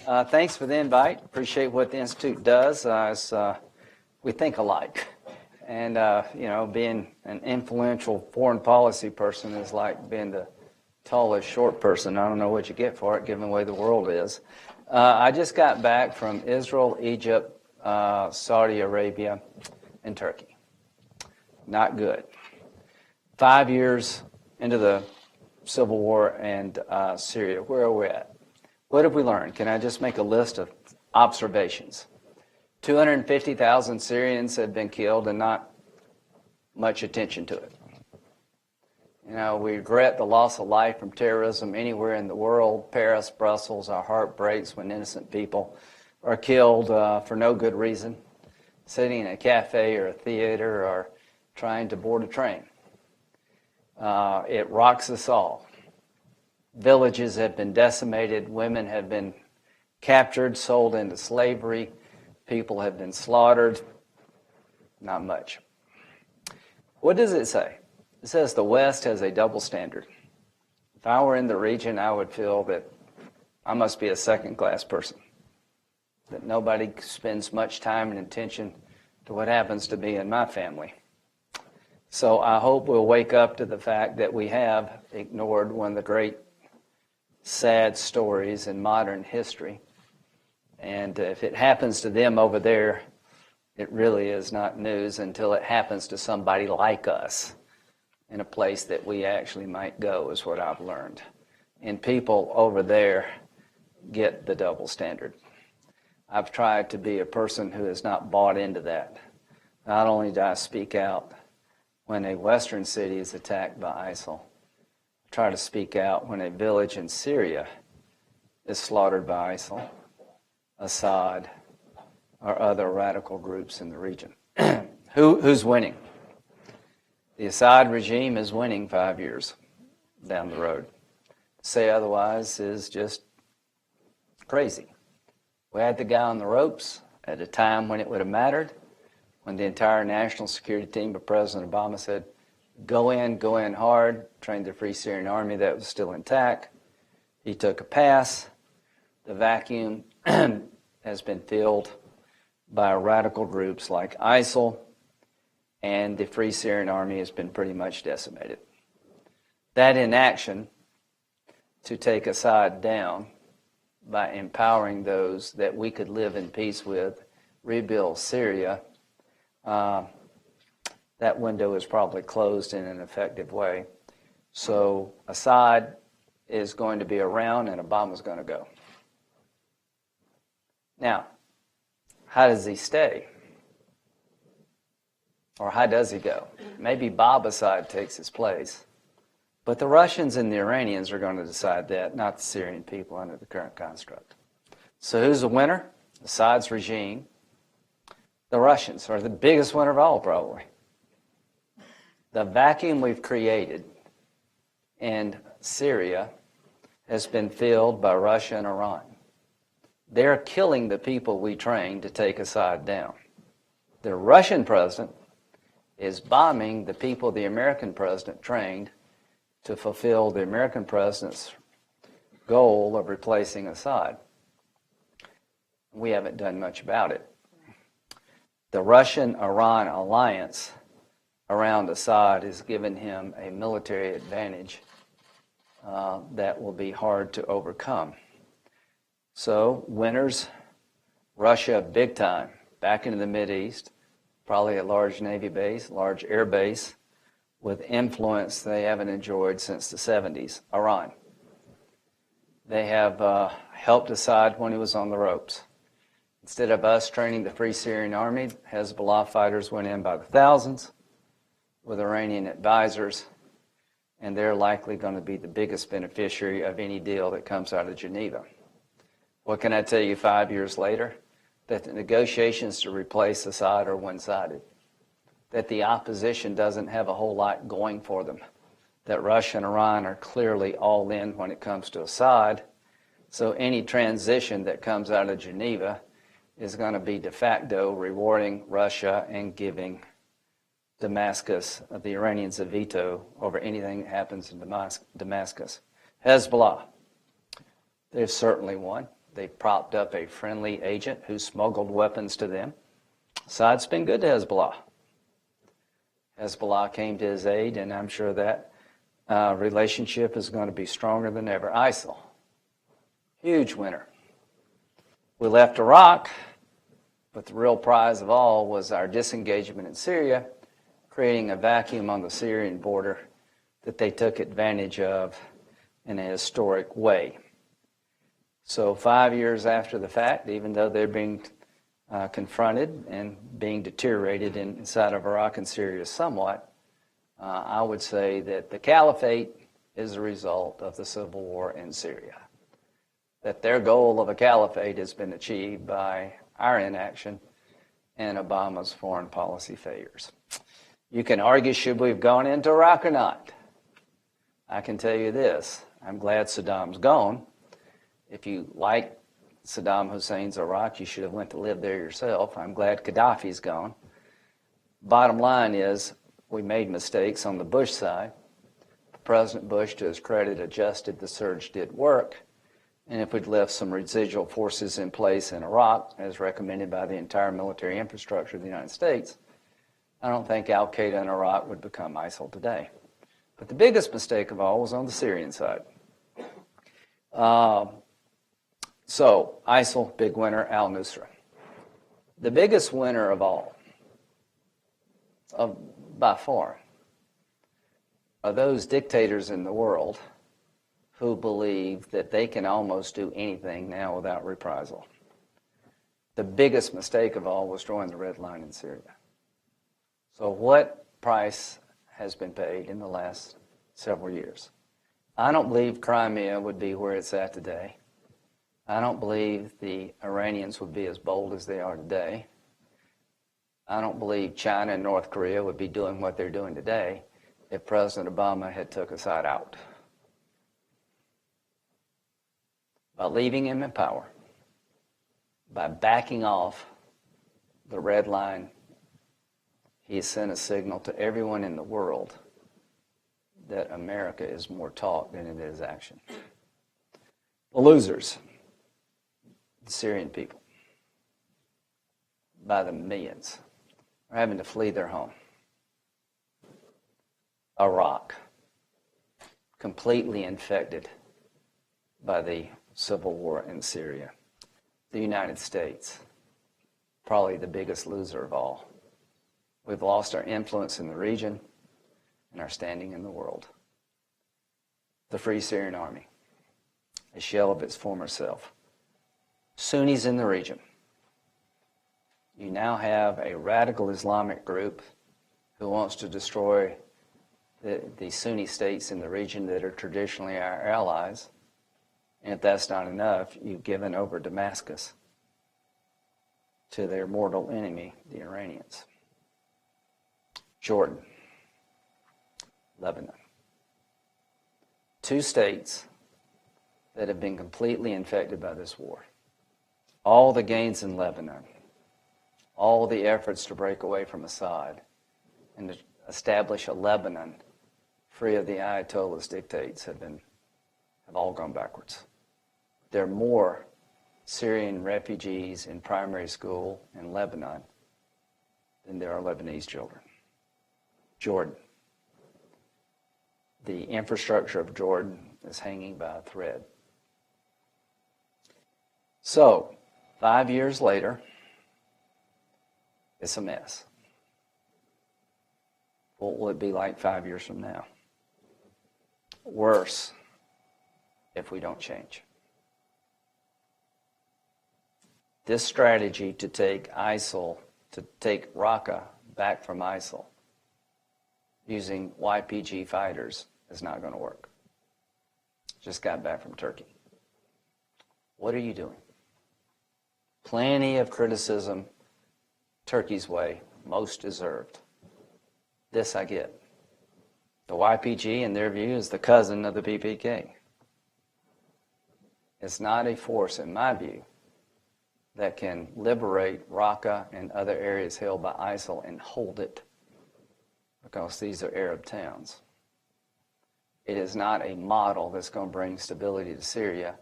Thanks for the invite. Appreciate what the Institute does. We think alike. And, being an influential foreign policy person is like being the tallest short person. I don't know what you get for it, given the way the world is. I just got back from Israel, Egypt, Saudi Arabia, and Turkey. Not good. 5 years into the civil war and Syria. Where are we at? What have we learned? Can I just make a list of observations? 250,000 Syrians have been killed and not much attention to it. We regret the loss of life from terrorism anywhere in the world. Paris, Brussels, our heart breaks when innocent people are killed for no good reason, sitting in a cafe or a theater or trying to board a train. It rocks us all. Villages have been decimated. Women have been captured, sold into slavery. People have been slaughtered. Not much. What does it say? It says the West has a double standard. If I were in the region, I would feel that I must be a second-class person, that nobody spends much time and attention to what happens to me and my family. So I hope we'll wake up to the fact that we have ignored one of the great sad stories in modern history. And if it happens to them over there, it really is not news until it happens to somebody like us in a place that we actually might go, is what I've learned. And people over there get the double standard. I've tried to be a person who has not bought into that. Not only do I speak out when a Western city is attacked by ISIL, I try to speak out when a village in Syria is slaughtered by ISIL, Assad, or other radical groups in the region. Who's winning? The Assad regime is winning 5 years down the road. To say otherwise is just crazy. We had the guy on the ropes at a time when it would have mattered, when the entire national security team of President Obama said, go in hard, trained the Free Syrian Army that was still intact. He took a pass. The vacuum has been filled by radical groups like ISIL, and the Free Syrian Army has been pretty much decimated. That inaction to take Assad down by empowering those that we could live in peace with, rebuild Syria, that window is probably closed in an effective way. So Assad is going to be around and Obama's going to go. Now, how does he stay? Or how does he go? Maybe Bob Assad takes his place. But the Russians and the Iranians are going to decide that, not the Syrian people under the current construct. So who's the winner? Assad's regime. The Russians are the biggest winner of all, probably. The vacuum we've created in Syria has been filled by Russia and Iran. They're killing the people we trained to take Assad down. The Russian president is bombing the people the American president trained to fulfill the American president's goal of replacing Assad. We haven't done much about it. The Russian-Iran alliance around Assad has given him a military advantage that will be hard to overcome. So, winners, Russia big time, back into the Mideast, probably a large Navy base, large air base, with influence they haven't enjoyed since the 70s, Iran. They have helped Assad when he was on the ropes. Instead of us training the Free Syrian Army, Hezbollah fighters went in by the thousands with Iranian advisors, and they're likely going to be the biggest beneficiary of any deal that comes out of Geneva. What can I tell you 5 years later? That the negotiations to replace Assad are one-sided. That the opposition doesn't have a whole lot going for them. That Russia and Iran are clearly all in when it comes to Assad. So any transition that comes out of Geneva is going to be de facto rewarding Russia and giving Damascus, the Iranians, a veto over anything that happens in Damascus. Hezbollah, they've certainly won. They propped up a friendly agent who smuggled weapons to them. Assad's been good to Hezbollah. Hezbollah came to his aid, and I'm sure that relationship is going to be stronger than ever. ISIL, huge winner. We left Iraq, but the real prize of all was our disengagement in Syria, creating a vacuum on the Syrian border that they took advantage of in a historic way. So 5 years after the fact, even though they're being confronted and being deteriorated inside of Iraq and Syria somewhat, I would say that the caliphate is a result of the civil war in Syria. That their goal of a caliphate has been achieved by our inaction and Obama's foreign policy failures. You can argue, should we have gone into Iraq or not? I can tell you this, I'm glad Saddam's gone. If you like Saddam Hussein's Iraq, you should have went to live there yourself. I'm glad Gaddafi's gone. Bottom line is, we made mistakes on the Bush side. President Bush, to his credit, adjusted. The surge did work. And if we'd left some residual forces in place in Iraq, as recommended by the entire military infrastructure of the United States, I don't think al-Qaeda in Iraq would become ISIL today. But the biggest mistake of all was on the Syrian side. So, ISIL, big winner, al-Nusra. The biggest winner of all, by far, are those dictators in the world who believe that they can almost do anything now without reprisal. The biggest mistake of all was drawing the red line in Syria. So what price has been paid in the last several years? I don't believe Crimea would be where it's at today. I don't believe the Iranians would be as bold as they are today. I don't believe China and North Korea would be doing what they're doing today if President Obama had took Assad out. By leaving him in power, by backing off the red line, he has sent a signal to everyone in the world that America is more talk than it is action. The losers, the Syrian people, by the millions, are having to flee their home. Iraq, completely infected by the civil war in Syria. The United States, probably the biggest loser of all. We've lost our influence in the region and our standing in the world. The Free Syrian Army, a shell of its former self. Sunnis in the region. You now have a radical Islamic group who wants to destroy the Sunni states in the region that are traditionally our allies. And if that's not enough, you've given over Damascus to their mortal enemy, the Iranians. Jordan, Lebanon. Two states that have been completely infected by this war. All the gains in Lebanon, all the efforts to break away from Assad and to establish a Lebanon free of the Ayatollah's dictates have all gone backwards. There are more Syrian refugees in primary school in Lebanon than there are Lebanese children. Jordan. The infrastructure of Jordan is hanging by a thread. So, 5 years later, it's a mess. What will it be like 5 years from now? Worse if we don't change. This strategy to take ISIL, to take Raqqa back from ISIL, using YPG fighters is not going to work. Just got back from Turkey. What are you doing? Plenty of criticism, Turkey's way, most deserved. This I get. The YPG, in their view, is the cousin of the PPK. It's not a force, in my view, that can liberate Raqqa and other areas held by ISIL and hold it, because these are Arab towns. It is not a model that's going to bring stability to Syria.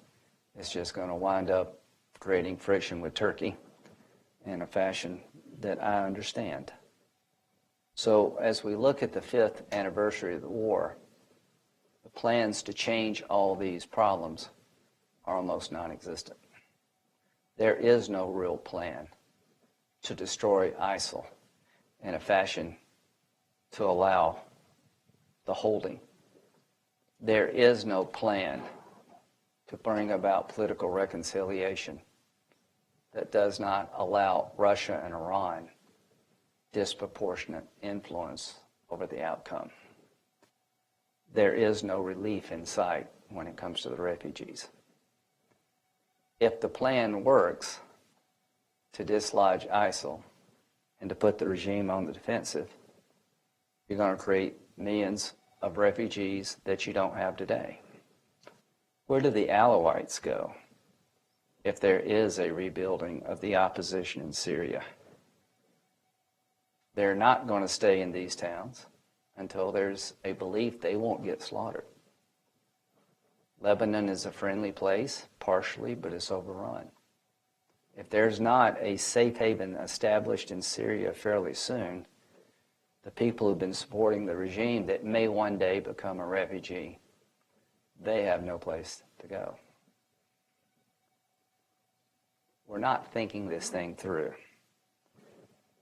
It's just going to wind up creating friction with Turkey in a fashion that I understand. So as we look at the 5th anniversary of the war, the plans to change all these problems are almost non-existent. There is no real plan to destroy ISIL in a fashion to allow the holding. There is no plan to bring about political reconciliation that does not allow Russia and Iran disproportionate influence over the outcome. There is no relief in sight when it comes to the refugees. If the plan works to dislodge ISIL and to put the regime on the defensive, you're going to create millions of refugees that you don't have today. Where do the Alawites go if there is a rebuilding of the opposition in Syria? They're not going to stay in these towns until there's a belief they won't get slaughtered. Lebanon is a friendly place, partially, but it's overrun. If there's not a safe haven established in Syria fairly soon, the people who've been supporting the regime that may one day become a refugee, they have no place to go. We're not thinking this thing through.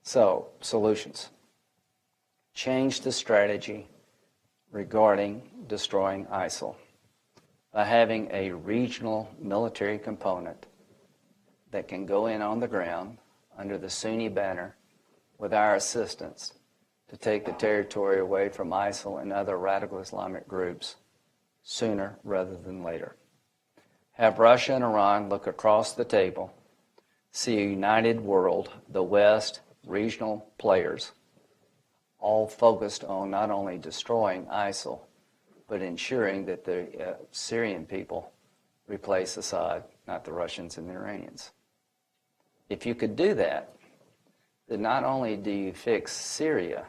So, solutions. Change the strategy regarding destroying ISIL by having a regional military component that can go in on the ground under the Sunni banner with our assistance to take the territory away from ISIL and other radical Islamic groups sooner rather than later. Have Russia and Iran look across the table, see a united world, the West, regional players, all focused on not only destroying ISIL, but ensuring that the Syrian people replace Assad, not the Russians and the Iranians. If you could do that, then not only do you fix Syria,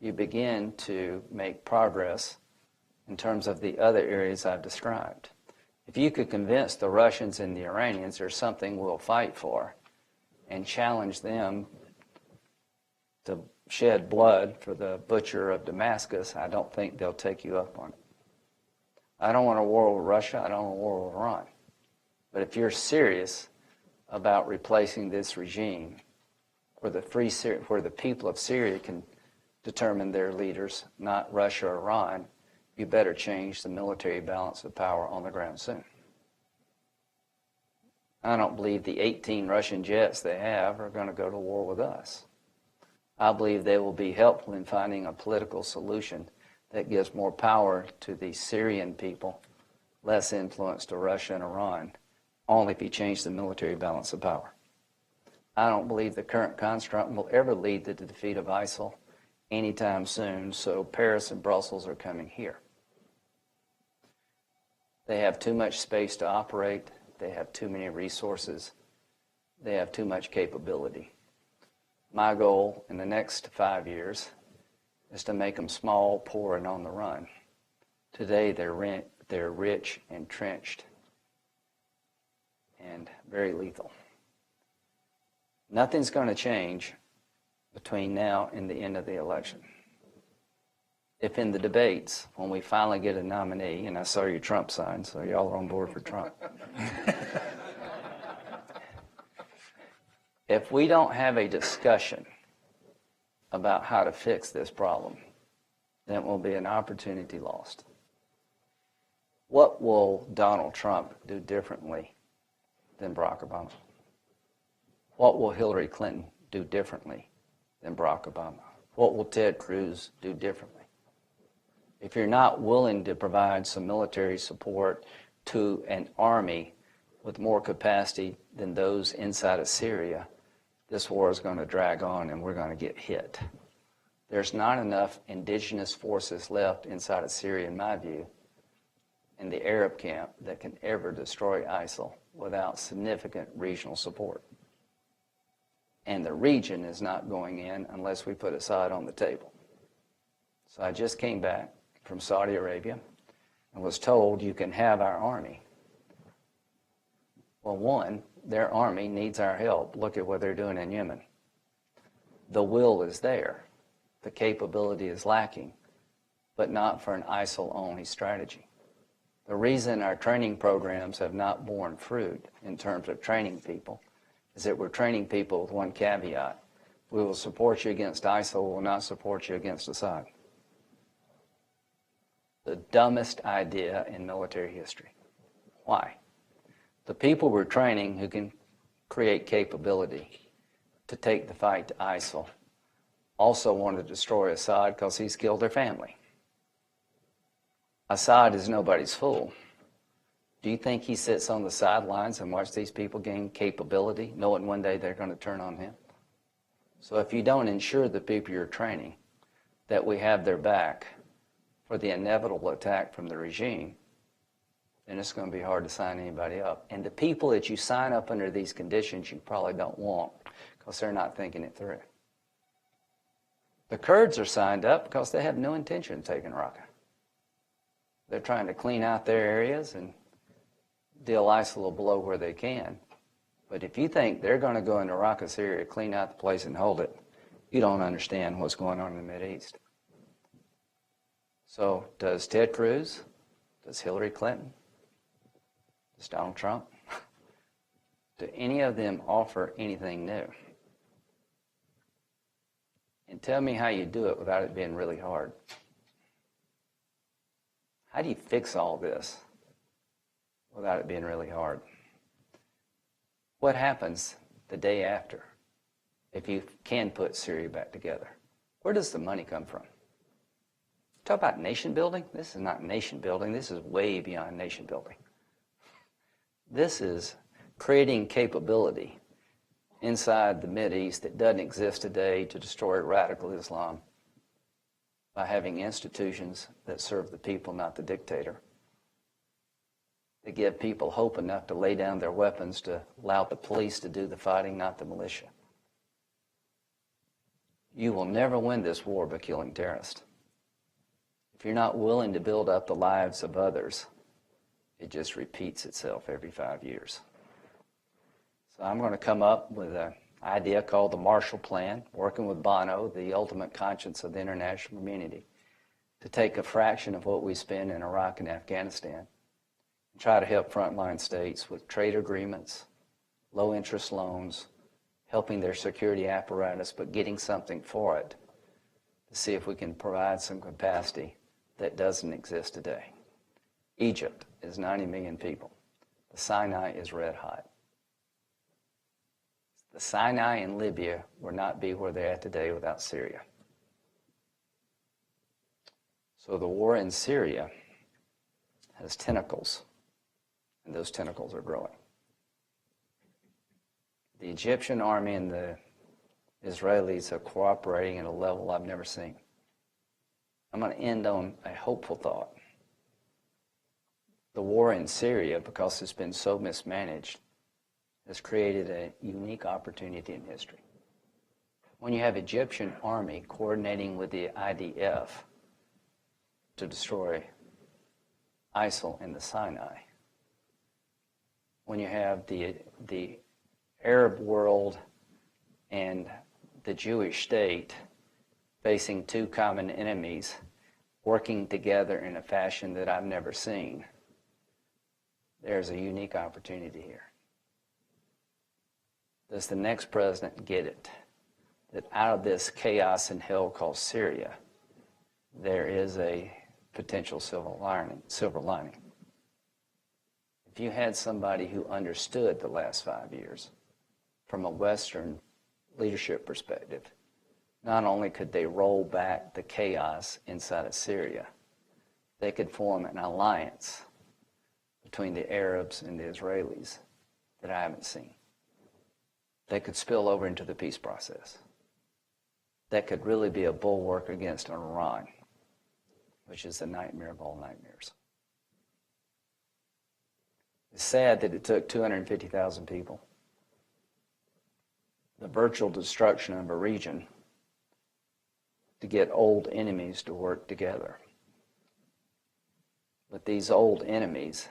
you begin to make progress in terms of the other areas I've described. If you could convince the Russians and the Iranians there's something we'll fight for and challenge them to shed blood for the butcher of Damascus, I don't think they'll take you up on it. I don't want a war with Russia. I don't want a war with Iran. But if you're serious about replacing this regime where the people of Syria can determine their leaders, not Russia or Iran, you better change the military balance of power on the ground soon. I don't believe the 18 Russian jets they have are going to go to war with us. I believe they will be helpful in finding a political solution that gives more power to the Syrian people, less influence to Russia and Iran, only if you change the military balance of power. I don't believe the current construct will ever lead to the defeat of ISIL anytime soon, so Paris and Brussels are coming here. They have too much space to operate. They have too many resources. They have too much capability. My goal in the next 5 years is to make them small, poor, and on the run. Today they're rich, entrenched, and very lethal. Nothing's going to change between now and the end of the election. If in the debates, when we finally get a nominee, and I saw your Trump sign, so y'all are on board for Trump. If we don't have a discussion about how to fix this problem, then it will be an opportunity lost. What will Donald Trump do differently than Barack Obama? What will Hillary Clinton do differently than Barack Obama? What will Ted Cruz do differently? If you're not willing to provide some military support to an army with more capacity than those inside of Syria, this war is going to drag on and we're going to get hit. There's not enough indigenous forces left inside of Syria, in my view, in the Arab camp that can ever destroy ISIL without significant regional support. And the region is not going in unless we put Assad on the table. So I just came back from Saudi Arabia and was told you can have our army. Well, one, their army needs our help. Look at what they're doing in Yemen. The will is there. The capability is lacking, but not for an ISIL-only strategy. The reason our training programs have not borne fruit in terms of training people is that we're training people with one caveat. We will support you against ISIL, we will not support you against Assad. The dumbest idea in military history. Why? The people we're training who can create capability to take the fight to ISIL also want to destroy Assad because he's killed their family. Assad is nobody's fool. Do you think he sits on the sidelines and watches these people gain capability, knowing one day they're going to turn on him? So if you don't ensure the people you're training that we have their back for the inevitable attack from the regime, then it's going to be hard to sign anybody up. And the people that you sign up under these conditions, you probably don't want because they're not thinking it through. The Kurds are signed up because they have no intention of taking Raqqa. They're trying to clean out their areas and deal ISIL a blow where they can. But if you think they're going to go into Raqqa, Syria, clean out the place and hold it, you don't understand what's going on in the Mideast. So does Ted Cruz, does Hillary Clinton, does Donald Trump, do any of them offer anything new? And tell me how you do it without it being really hard. How do you fix all this without it being really hard? What happens the day after if you can put Syria back together? Where does the money come from? Talk about nation building? This is not nation building. This is way beyond nation building. This is creating capability inside the Mideast that doesn't exist today to destroy radical Islam by having institutions that serve the people, not the dictator. They give people hope enough to lay down their weapons to allow the police to do the fighting, not the militia. You will never win this war by killing terrorists. If you're not willing to build up the lives of others, it just repeats itself every 5 years. So I'm going to come up with an idea called the Marshall Plan, working with Bono, the ultimate conscience of the international community, to take a fraction of what we spend in Iraq and Afghanistan and try to help frontline states with trade agreements, low interest loans, helping their security apparatus, but getting something for it to see if we can provide some capacity that doesn't exist today. Egypt is 90 million people. The Sinai is red hot. The Sinai and Libya would not be where they're at today without Syria. So the war in Syria has tentacles, and those tentacles are growing. The Egyptian army and the Israelis are cooperating at a level I've never seen. I'm going to end on a hopeful thought. The war in Syria, because it's been so mismanaged, has created a unique opportunity in history. When you have Egyptian army coordinating with the IDF to destroy ISIL in the Sinai, when you have the Arab world and the Jewish state facing two common enemies working together in a fashion that I've never seen, there's a unique opportunity here. Does the next president get it? That out of this chaos and hell called Syria, there is a potential silver lining. If you had somebody who understood the last 5 years from a Western leadership perspective, not only could they roll back the chaos inside of Syria, they could form an alliance between the Arabs and the Israelis that I haven't seen. They could spill over into the peace process. That could really be a bulwark against Iran, which is the nightmare of all nightmares. It's sad that it took 250,000 people, the virtual destruction of a region, to get old enemies to work together. But these old enemies,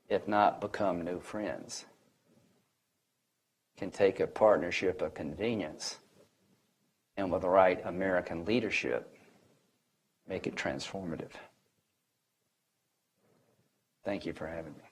if not become new friends, can take a partnership of convenience and with the right American leadership, make it transformative. Thank you for having me.